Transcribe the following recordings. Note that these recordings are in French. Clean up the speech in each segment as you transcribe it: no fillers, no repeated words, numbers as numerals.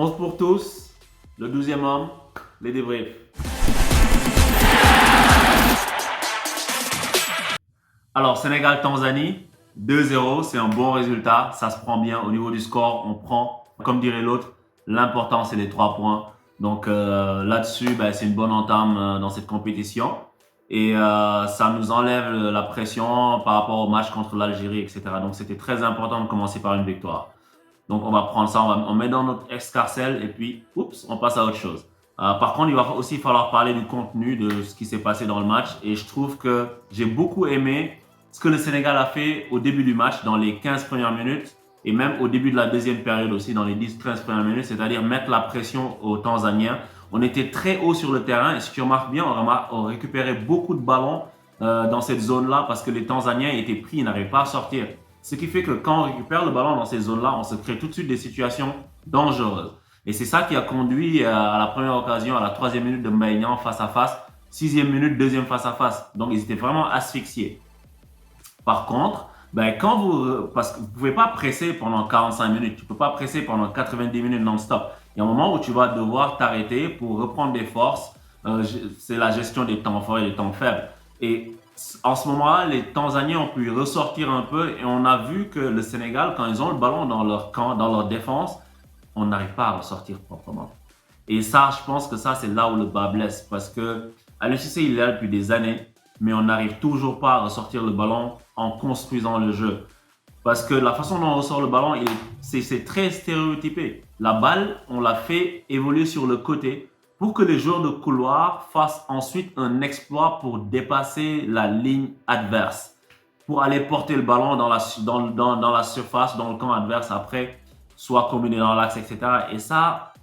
11 pour tous, le 12e homme, les débriefs. Alors, Sénégal-Tanzanie, 2-0, c'est un bon résultat. Ça se prend bien au niveau du score. On prend, comme dirait l'autre, l'important, c'est les 3 points. Donc là-dessus, c'est une bonne entame dans cette compétition. Et ça nous enlève la pression par rapport au match contre l'Algérie, etc. Donc c'était très important de commencer par une victoire. Donc on va prendre ça, on met dans notre escarcelle et puis, oups, on passe à autre chose. Par contre, il va aussi falloir parler du contenu de ce qui s'est passé dans le match. Et je trouve que j'ai beaucoup aimé ce que le Sénégal a fait au début du match, dans les 15 premières minutes, et même au début de la deuxième période aussi, dans les 10-15 premières minutes, c'est-à-dire mettre la pression aux Tanzaniens. On était très haut sur le terrain et si tu remarques bien, on récupérait beaucoup de ballons dans cette zone-là parce que les Tanzaniens étaient pris, ils n'arrivaient pas à sortir. Ce qui fait que quand on récupère le ballon dans ces zones-là, on se crée tout de suite des situations dangereuses. Et c'est ça qui a conduit à la première occasion, à la 3e minute de Maïnian face à face, 6e minute, deuxième face à face. Donc ils étaient vraiment asphyxiés. Par contre, parce que vous ne pouvez pas presser pendant 45 minutes, tu ne peux pas presser pendant 90 minutes non-stop. Il y a un moment où tu vas devoir t'arrêter pour reprendre des forces. C'est la gestion des temps forts et des temps faibles. Et en ce moment-là, les Tanzaniens ont pu ressortir un peu et on a vu que le Sénégal, quand ils ont le ballon dans leur camp, dans leur défense, on n'arrive pas à ressortir proprement. Et ça, je pense que ça, c'est là où le bas blesse parce que Aliou Cissé, il est là depuis des années, mais on n'arrive toujours pas à ressortir le ballon en construisant le jeu. Parce que la façon dont on ressort le ballon, c'est très stéréotypé. La balle, on l'a fait évoluer sur le côté pour que les joueurs de couloir fassent ensuite un exploit pour dépasser la ligne adverse, pour aller porter le ballon dans la surface, dans le camp adverse après, soit combiné dans l'axe, etc. Et ça,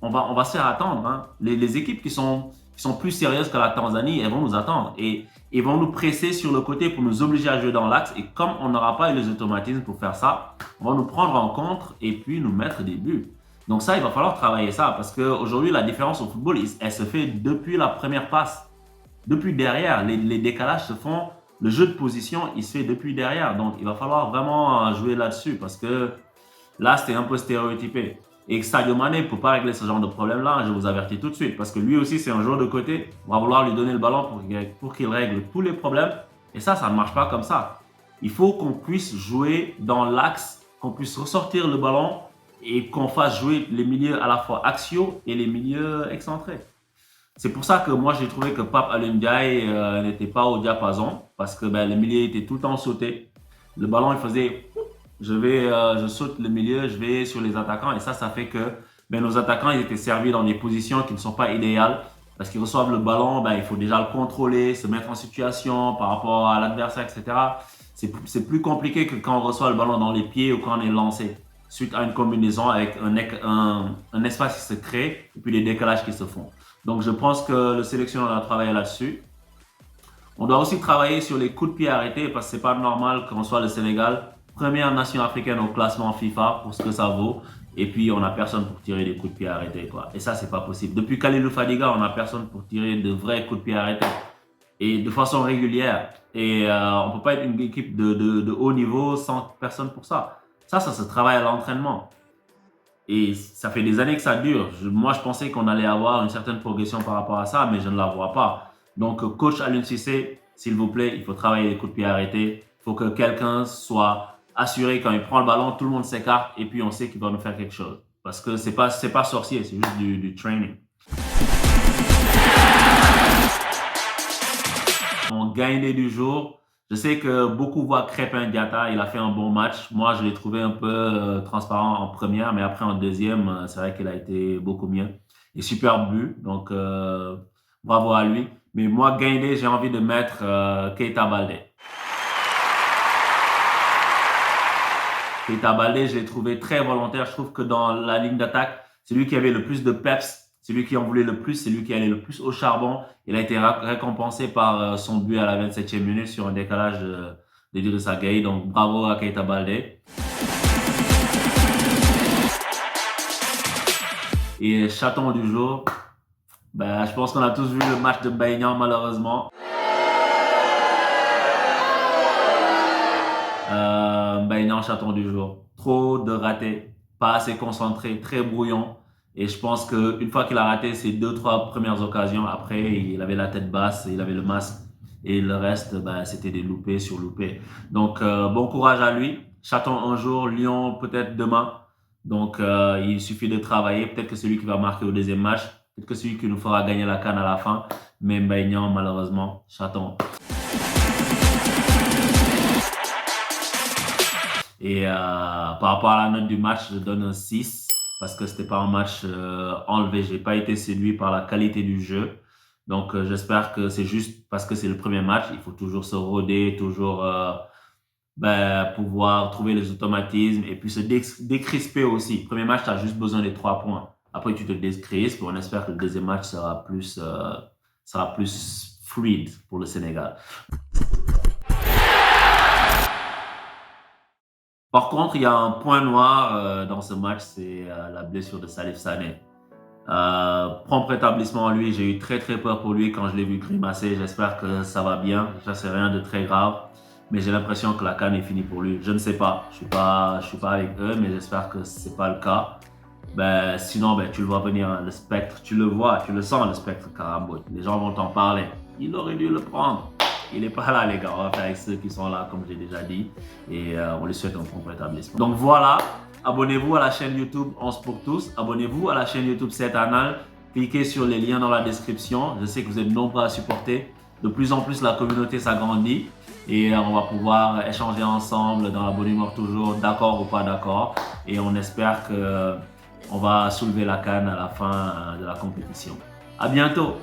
on va se faire attendre. Hein. Les équipes qui sont plus sérieuses que la Tanzanie, elles vont nous attendre. Et ils vont nous presser sur le côté pour nous obliger à jouer dans l'axe. Et comme on n'aura pas eu les automatismes pour faire ça, on va nous prendre en contre et puis nous mettre des buts. Donc ça, il va falloir travailler ça parce qu'aujourd'hui, la différence au football, elle se fait depuis la première passe. Depuis derrière, les décalages se font, le jeu de position, il se fait depuis derrière. Donc il va falloir vraiment jouer là-dessus parce que là, c'était un peu stéréotypé. Et Sadio Mané ne peut pas régler ce genre de problème-là, je vous avertis tout de suite, parce que lui aussi, c'est un joueur de côté. On va vouloir lui donner le ballon pour qu'il règle tous les problèmes. Et ça ne marche pas comme ça. Il faut qu'on puisse jouer dans l'axe, qu'on puisse ressortir le ballon et qu'on fasse jouer les milieux à la fois axiaux et les milieux excentrés. C'est pour ça que moi, j'ai trouvé que Pape Alioune Ndiaye n'était pas au diapason, parce que le milieu était tout le temps sauté. Le ballon, il faisait... je saute le milieu, je vais sur les attaquants et ça fait que nos attaquants ils étaient servis dans des positions qui ne sont pas idéales parce qu'ils reçoivent le ballon, il faut déjà le contrôler, se mettre en situation par rapport à l'adversaire, etc. C'est plus compliqué que quand on reçoit le ballon dans les pieds ou quand on est lancé suite à une combinaison avec un espace qui se crée et puis les décalages qui se font. Donc je pense que le sélectionneur a travaillé là-dessus. On doit aussi travailler sur les coups de pied arrêtés parce que c'est pas normal qu'on soit le Sénégal première nation africaine au classement FIFA pour ce que ça vaut. Et puis, on n'a personne pour tirer des coups de pied arrêtés, quoi. Et ça, c'est pas possible. Depuis Khalilou Fadiga, on n'a personne pour tirer de vrais coups de pied arrêtés. Et de façon régulière. Et on peut pas être une équipe de haut niveau sans personne pour ça. Ça se travaille à l'entraînement. Et ça fait des années que ça dure. Moi, je pensais qu'on allait avoir une certaine progression par rapport à ça, mais je ne la vois pas. Donc, coach Aliou Cissé, s'il vous plaît, il faut travailler les coups de pied arrêtés. Il faut que quelqu'un soit assuré quand il prend le ballon, tout le monde s'écarte et puis on sait qu'il va nous faire quelque chose. Parce que c'est pas sorcier, c'est juste du training. Mon Gaindé du jour, je sais que beaucoup voient Crépin Diatta, il a fait un bon match. Moi, je l'ai trouvé un peu transparent en première, mais après en deuxième, c'est vrai qu'il a été beaucoup mieux. Et super but, donc bravo à lui. Mais moi, Gaindé, j'ai envie de mettre Keita Baldé. Keita Baldé, je l'ai trouvé très volontaire. Je trouve que dans la ligne d'attaque, c'est lui qui avait le plus de peps, c'est lui qui en voulait le plus, c'est lui qui allait le plus au charbon. Il a été récompensé par son but à la 27e minute sur un décalage d'Idrissa Gueye. Donc bravo à Keita Baldé. Et chaton du jour, je pense qu'on a tous vu le match de Maïnian malheureusement. Maïnian, chaton du jour. Trop de ratés, pas assez concentré, très brouillon. Et je pense qu'une fois qu'il a raté ses 2-3 premières occasions, après, il avait la tête basse, il avait le masque. Et le reste, ben, c'était des loupés sur loupés. Donc, bon courage à lui. Chaton un jour, Lyon peut-être demain. Donc, il suffit de travailler. Peut-être que celui qui va marquer au deuxième match, peut-être que celui qui nous fera gagner la CAN à la fin. Mais Mbaye malheureusement, chaton. Et par rapport à la note du match, je donne un 6 parce que c'était pas un match enlevé. J'ai pas été séduit par la qualité du jeu. Donc, j'espère que c'est juste parce que c'est le premier match. Il faut toujours se roder, toujours pouvoir trouver les automatismes et puis se décrisper aussi. Premier match, tu as juste besoin des 3 points. Après, tu te décrispes. On espère que le deuxième match sera plus fluide pour le Sénégal. Par contre, il y a un point noir dans ce match, c'est la blessure de Salif Sané. Prompt rétablissement, lui, j'ai eu très très peur pour lui quand je l'ai vu grimacer. J'espère que ça va bien. Ça, c'est rien de très grave. Mais j'ai l'impression que la CAN est finie pour lui. Je ne sais pas. Je suis pas avec eux, mais j'espère que c'est pas le cas. Ben, sinon, ben, tu le vois venir, hein, le spectre. Tu le vois, tu le sens, le spectre Karambou. Les gens vont t'en parler. Il aurait dû le prendre. Il n'est pas là, les gars. On va faire avec ceux qui sont là, comme j'ai déjà dit. Et on lui souhaite un prompt rétablissement. Donc voilà. Abonnez-vous à la chaîne YouTube 11 pour tous. Abonnez-vous à la chaîne YouTube 7 Annales. Cliquez sur les liens dans la description. Je sais que vous êtes nombreux à supporter. De plus en plus, la communauté s'agrandit. Et on va pouvoir échanger ensemble dans la bonne humeur toujours, d'accord ou pas d'accord. Et on espère que on va soulever la CAN à la fin de la compétition. À bientôt!